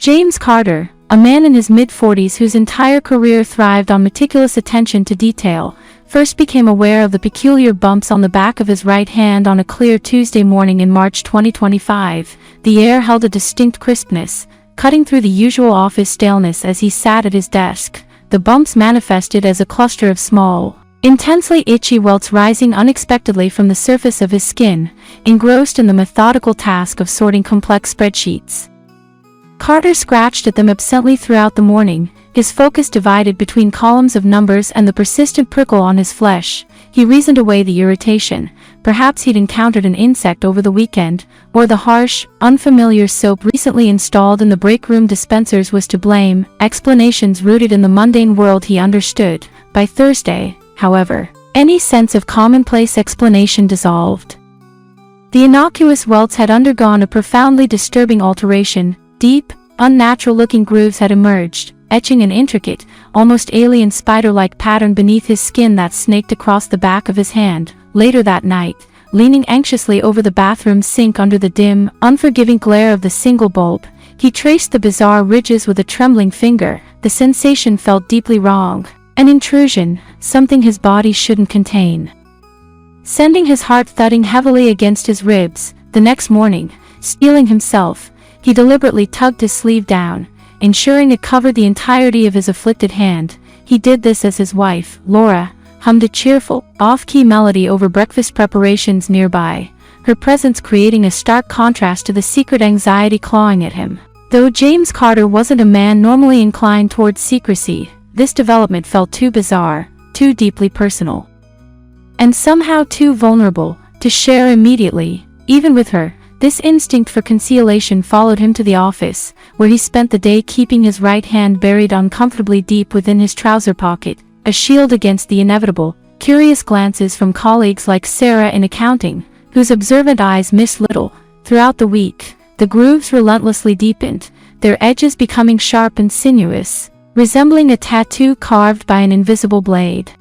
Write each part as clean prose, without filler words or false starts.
James Carter, a man in his mid-40s whose entire career thrived on meticulous attention to detail, first became aware of the peculiar bumps on the back of his right hand on a clear Tuesday morning in March 2025. The air held a distinct crispness, cutting through the usual office staleness as he sat at his desk. The bumps manifested as a cluster of small, intensely itchy welts rising unexpectedly from the surface of his skin, engrossed in the methodical task of sorting complex spreadsheets. Carter scratched at them absently throughout the morning, his focus divided between columns of numbers and the persistent prickle on his flesh. He reasoned away the irritation. Perhaps he'd encountered an insect over the weekend, or the harsh, unfamiliar soap recently installed in the break room dispensers was to blame. Explanations rooted in the mundane world he understood. By Thursday, however, any sense of commonplace explanation dissolved. The innocuous welts had undergone a profoundly disturbing alteration. Deep, unnatural-looking grooves had emerged, etching an intricate, almost alien spider-like pattern beneath his skin that snaked across the back of his hand. Later that night, leaning anxiously over the bathroom sink under the dim, unforgiving glare of the single bulb, he traced the bizarre ridges with a trembling finger. The sensation felt deeply wrong. An intrusion, something his body shouldn't contain. Sending his heart thudding heavily against his ribs, the next morning, steeling himself, he deliberately tugged his sleeve down, ensuring it covered the entirety of his afflicted hand. He did this as his wife, Laura, hummed a cheerful, off-key melody over breakfast preparations nearby, her presence creating a stark contrast to the secret anxiety clawing at him. Though James Carter wasn't a man normally inclined towards secrecy, this development felt too bizarre, too deeply personal, and somehow too vulnerable to share immediately, even with her. This instinct for conciliation followed him to the office, where he spent the day keeping his right hand buried uncomfortably deep within his trouser pocket, a shield against the inevitable, curious glances from colleagues like Sarah in accounting, whose observant eyes missed little. Throughout the week, the grooves relentlessly deepened, their edges becoming sharp and sinuous, resembling a tattoo carved by an invisible blade.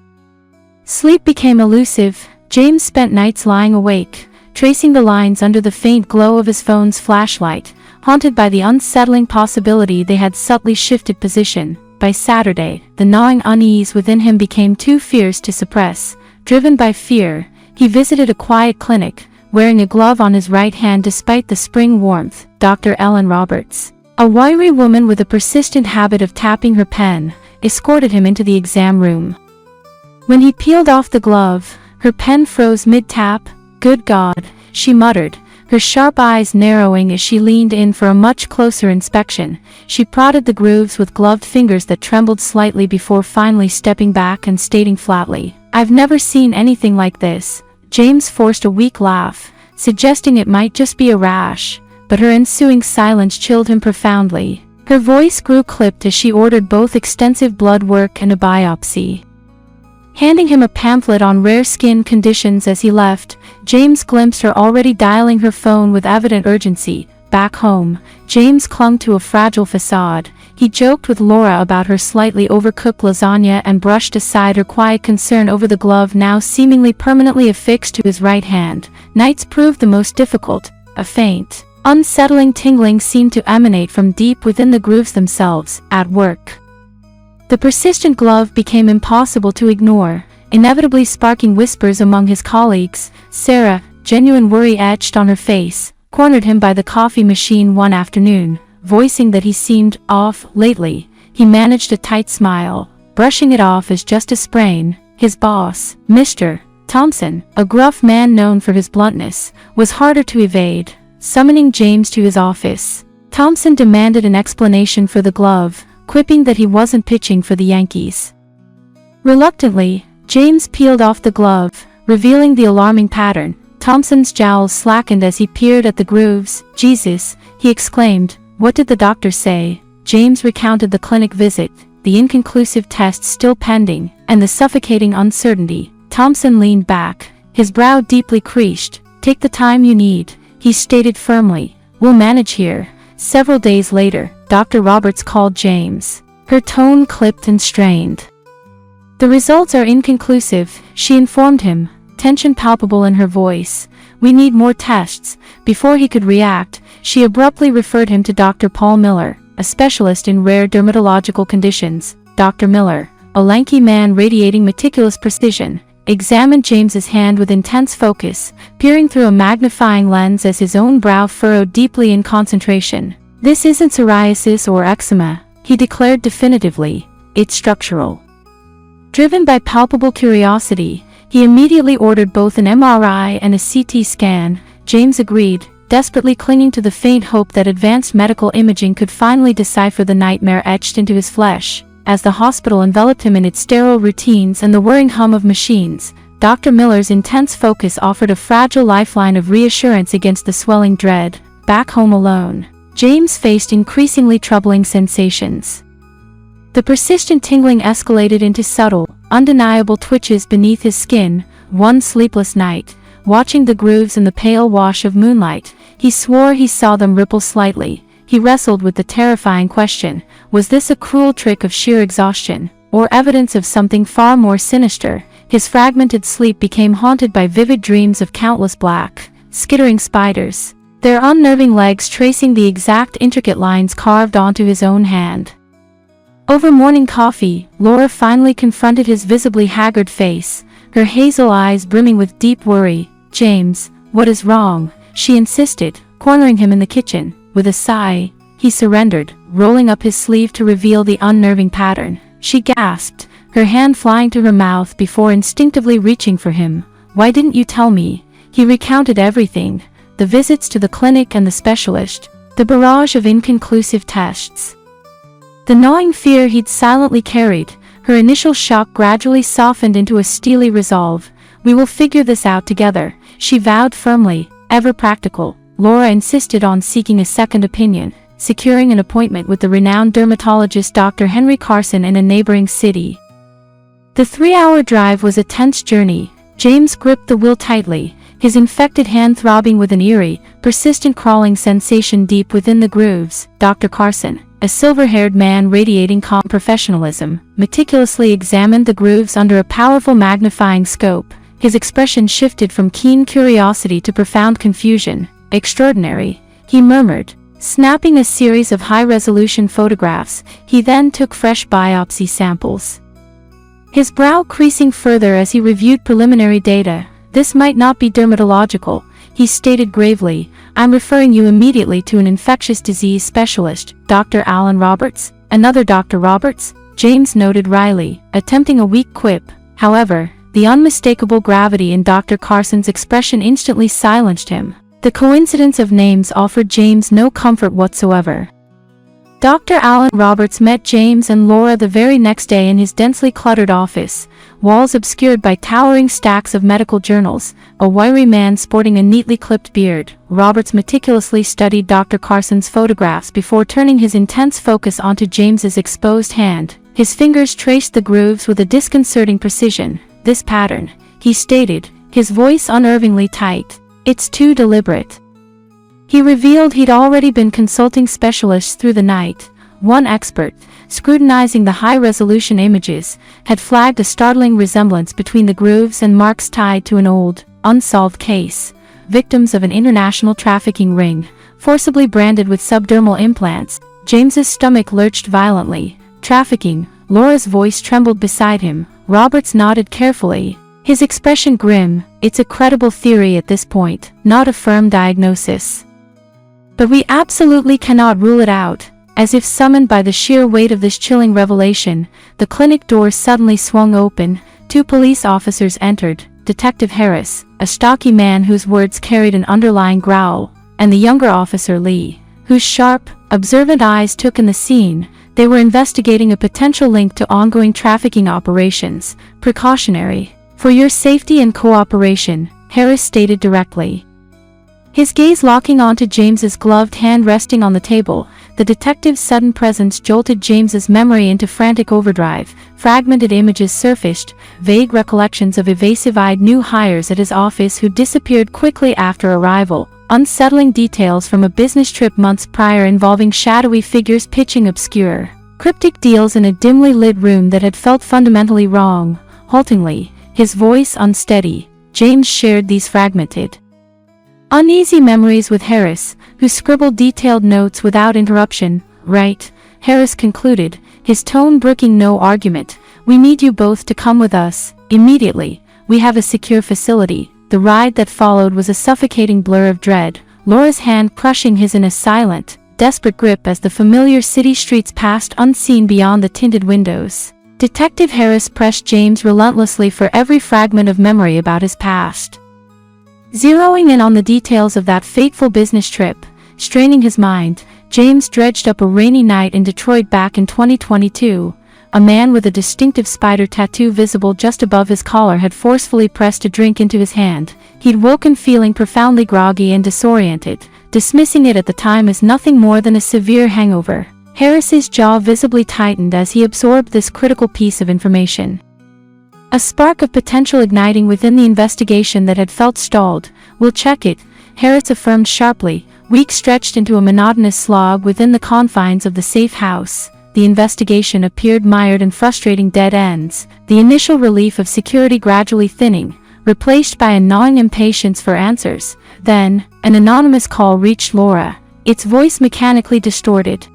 Sleep became elusive. James spent nights lying awake, tracing the lines under the faint glow of his phone's flashlight, haunted by the unsettling possibility they had subtly shifted position. By Saturday, the gnawing unease within him became too fierce to suppress. Driven by fear, he visited a quiet clinic, wearing a glove on his right hand despite the spring warmth. Dr. Ellen Roberts, a wiry woman with a persistent habit of tapping her pen, escorted him into the exam room. When he peeled off the glove, her pen froze mid-tap. "Good God," she muttered, her sharp eyes narrowing as she leaned in for a much closer inspection. She prodded the grooves with gloved fingers that trembled slightly before finally stepping back and stating flatly, "I've never seen anything like this." James forced a weak laugh, suggesting it might just be a rash, but her ensuing silence chilled him profoundly. Her voice grew clipped as she ordered both extensive blood work and a biopsy. Handing him a pamphlet on rare skin conditions as he left, James glimpsed her already dialing her phone with evident urgency. Back home, James clung to a fragile facade. He joked with Laura about her slightly overcooked lasagna and brushed aside her quiet concern over the glove now seemingly permanently affixed to his right hand. Nights proved the most difficult. A faint, unsettling tingling seemed to emanate from deep within the grooves themselves. At work, the persistent glove became impossible to ignore, inevitably sparking whispers among his colleagues. Sarah, genuine worry etched on her face, cornered him by the coffee machine one afternoon, voicing that he seemed off lately. He managed a tight smile, brushing it off as just a sprain. His boss, Mr. Thompson, a gruff man known for his bluntness, was harder to evade. Summoning James to his office, Thompson demanded an explanation for the glove, quipping that he wasn't pitching for the Yankees. Reluctantly, James peeled off the glove, revealing the alarming pattern. Thompson's jowls slackened as he peered at the grooves. "Jesus," he exclaimed, "what did the doctor say?" James recounted the clinic visit, the inconclusive tests still pending, and the suffocating uncertainty. Thompson leaned back, his brow deeply creased. "Take the time you need," he stated firmly. "We'll manage here." Several days later, Dr. Roberts called James, her tone clipped and strained. "The results are inconclusive," she informed him, tension palpable in her voice. "We need more tests." Before he could react, she abruptly referred him to Dr. Paul Miller, a specialist in rare dermatological conditions. Dr. Miller, a lanky man radiating meticulous precision, examined James's hand with intense focus, peering through a magnifying lens as his own brow furrowed deeply in concentration. "This isn't psoriasis or eczema," he declared definitively. "It's structural." Driven by palpable curiosity, he immediately ordered both an MRI and a CT scan. James agreed, desperately clinging to the faint hope that advanced medical imaging could finally decipher the nightmare etched into his flesh. As the hospital enveloped him in its sterile routines and the whirring hum of machines, Dr. Miller's intense focus offered a fragile lifeline of reassurance against the swelling dread. Back home alone, James faced increasingly troubling sensations. The persistent tingling escalated into subtle, undeniable twitches beneath his skin. One sleepless night, watching the grooves in the pale wash of moonlight, he swore he saw them ripple slightly. He wrestled with the terrifying question, was this a cruel trick of sheer exhaustion, or evidence of something far more sinister? His fragmented sleep became haunted by vivid dreams of countless black, skittering spiders, their unnerving legs tracing the exact intricate lines carved onto his own hand. Over morning coffee, Laura finally confronted his visibly haggard face, her hazel eyes brimming with deep worry. "James, what is wrong?" she insisted, cornering him in the kitchen. With a sigh, he surrendered, rolling up his sleeve to reveal the unnerving pattern. She gasped, her hand flying to her mouth before instinctively reaching for him. "Why didn't you tell me?" He recounted everything, the visits to the clinic and the specialist, the barrage of inconclusive tests, the gnawing fear he'd silently carried. Her initial shock gradually softened into a steely resolve. "We will figure this out together," she vowed firmly. Ever practical, Laura insisted on seeking a second opinion, securing an appointment with the renowned dermatologist Dr. Henry Carson in a neighboring city. The 3-hour drive was a tense journey. James gripped the wheel tightly, his infected hand throbbing with an eerie, persistent crawling sensation deep within the grooves. Dr. Carson, a silver-haired man radiating calm professionalism, meticulously examined the grooves under a powerful magnifying scope. His expression shifted from keen curiosity to profound confusion. "Extraordinary," he murmured, snapping a series of high-resolution photographs. He then took fresh biopsy samples, his brow creasing further as he reviewed preliminary data. "This might not be dermatological," he stated gravely. "I'm referring you immediately to an infectious disease specialist, Dr. Alan Roberts." "Another Dr. Roberts?" James noted wryly, attempting a weak quip. However, the unmistakable gravity in Dr. Carson's expression instantly silenced him. The coincidence of names offered James no comfort whatsoever. Dr. Alan Roberts met James and Laura the very next day in his densely cluttered office, walls obscured by towering stacks of medical journals, a wiry man sporting a neatly clipped beard. Roberts meticulously studied Dr. Carson's photographs before turning his intense focus onto James's exposed hand. His fingers traced the grooves with a disconcerting precision. "This pattern," he stated, his voice unnervingly tight. "It's too deliberate." He revealed he'd already been consulting specialists through the night. One expert, scrutinizing the high-resolution images, had flagged a startling resemblance between the grooves and marks tied to an old, unsolved case. Victims of an international trafficking ring, forcibly branded with subdermal implants. James's stomach lurched violently. "Trafficking," Laura's voice trembled beside him. Roberts nodded carefully, his expression grim. "It's a credible theory at this point, not a firm diagnosis. But we absolutely cannot rule it out." As if summoned by the sheer weight of this chilling revelation, the clinic doors suddenly swung open. 2 police officers entered, Detective Harris, a stocky man whose words carried an underlying growl, and the younger officer Lee, whose sharp, observant eyes took in the scene. They were investigating a potential link to ongoing trafficking operations. "Precautionary. For your safety and cooperation," Harris stated directly, his gaze locking onto James's gloved hand resting on the table. The detective's sudden presence jolted James's memory into frantic overdrive. Fragmented images surfaced, vague recollections of evasive-eyed new hires at his office who disappeared quickly after arrival, unsettling details from a business trip months prior involving shadowy figures pitching obscure, cryptic deals in a dimly lit room that had felt fundamentally wrong. Haltingly, his voice unsteady, James shared these fragmented, uneasy memories with Harris, who scribbled detailed notes without interruption. Right, Harris concluded, his tone brooking no argument. We need you both to come with us, immediately. We have a secure facility. The ride that followed was a suffocating blur of dread, Laura's hand crushing his in a silent, desperate grip as the familiar city streets passed unseen beyond the tinted windows. Detective Harris pressed James relentlessly for every fragment of memory about his past. Zeroing in on the details of that fateful business trip, straining his mind, James dredged up a rainy night in Detroit back in 2022. A man with a distinctive spider tattoo visible just above his collar had forcefully pressed a drink into his hand. He'd woken feeling profoundly groggy and disoriented, dismissing it at the time as nothing more than a severe hangover. Harris's jaw visibly tightened as he absorbed this critical piece of information. A spark of potential igniting within the investigation that had felt stalled. We'll check it, Harris affirmed sharply, weeks stretched into a monotonous slog within the confines of the safe house. The investigation appeared mired in frustrating dead ends, the initial relief of security gradually thinning, replaced by a gnawing impatience for answers. Then, an anonymous call reached Laura, its voice mechanically distorted,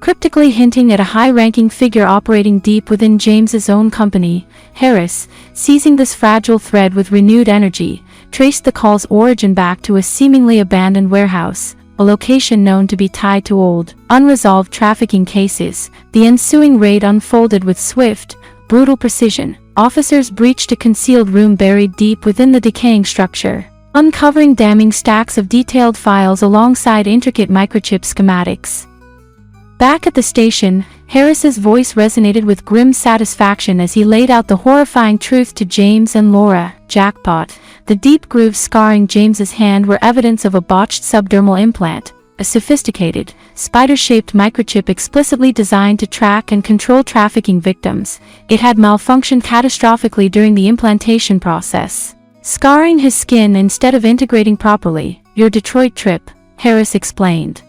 cryptically hinting at a high-ranking figure operating deep within James's own company. Harris, seizing this fragile thread with renewed energy, traced the call's origin back to a seemingly abandoned warehouse, a location known to be tied to old, unresolved trafficking cases. The ensuing raid unfolded with swift, brutal precision. Officers breached a concealed room buried deep within the decaying structure, uncovering damning stacks of detailed files alongside intricate microchip schematics. Back at the station, Harris's voice resonated with grim satisfaction as he laid out the horrifying truth to James and Laura. Jackpot. The deep grooves scarring James's hand were evidence of a botched subdermal implant, a sophisticated, spider-shaped microchip explicitly designed to track and control trafficking victims. It had malfunctioned catastrophically during the implantation process, scarring his skin instead of integrating properly. Your Detroit trip, Harris explained,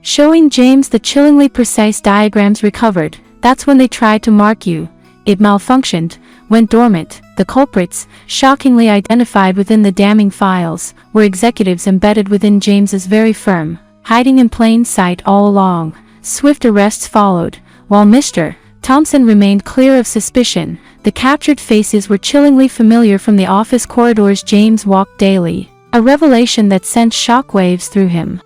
showing James the chillingly precise diagrams recovered. That's when they tried to mark you. It malfunctioned, went dormant. The culprits, shockingly identified within the damning files, were executives embedded within James's very firm, hiding in plain sight all along. Swift arrests followed, while Mr. Thompson remained clear of suspicion. The captured faces were chillingly familiar from the office corridors James walked daily, a revelation that sent shockwaves through him.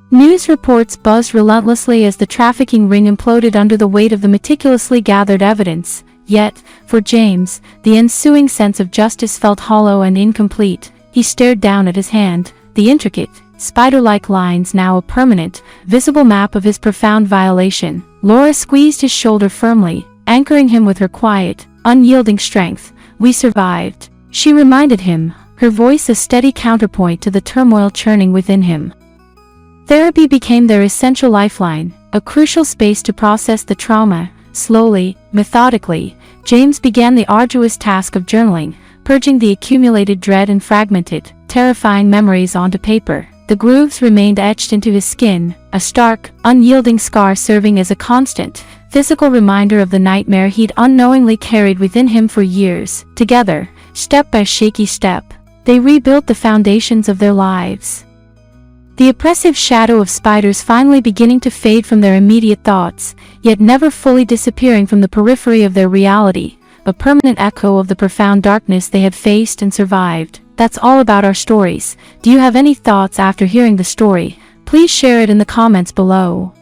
News reports buzzed relentlessly as the trafficking ring imploded under the weight of the meticulously gathered evidence. Yet, for James, the ensuing sense of justice felt hollow and incomplete. He stared down at his hand, the intricate, spider-like lines now a permanent, visible map of his profound violation. Laura squeezed his shoulder firmly, anchoring him with her quiet, unyielding strength. We survived, she reminded him, her voice a steady counterpoint to the turmoil churning within him. Therapy became their essential lifeline, a crucial space to process the trauma. Slowly, methodically, James began the arduous task of journaling, purging the accumulated dread and fragmented, terrifying memories onto paper. The grooves remained etched into his skin, a stark, unyielding scar serving as a constant, physical reminder of the nightmare he'd unknowingly carried within him for years. Together, step by shaky step, they rebuilt the foundations of their lives. The oppressive shadow of spiders finally beginning to fade from their immediate thoughts, yet never fully disappearing from the periphery of their reality, a permanent echo of the profound darkness they had faced and survived. That's all about our stories. Do you have any thoughts after hearing the story? Please share it in the comments below.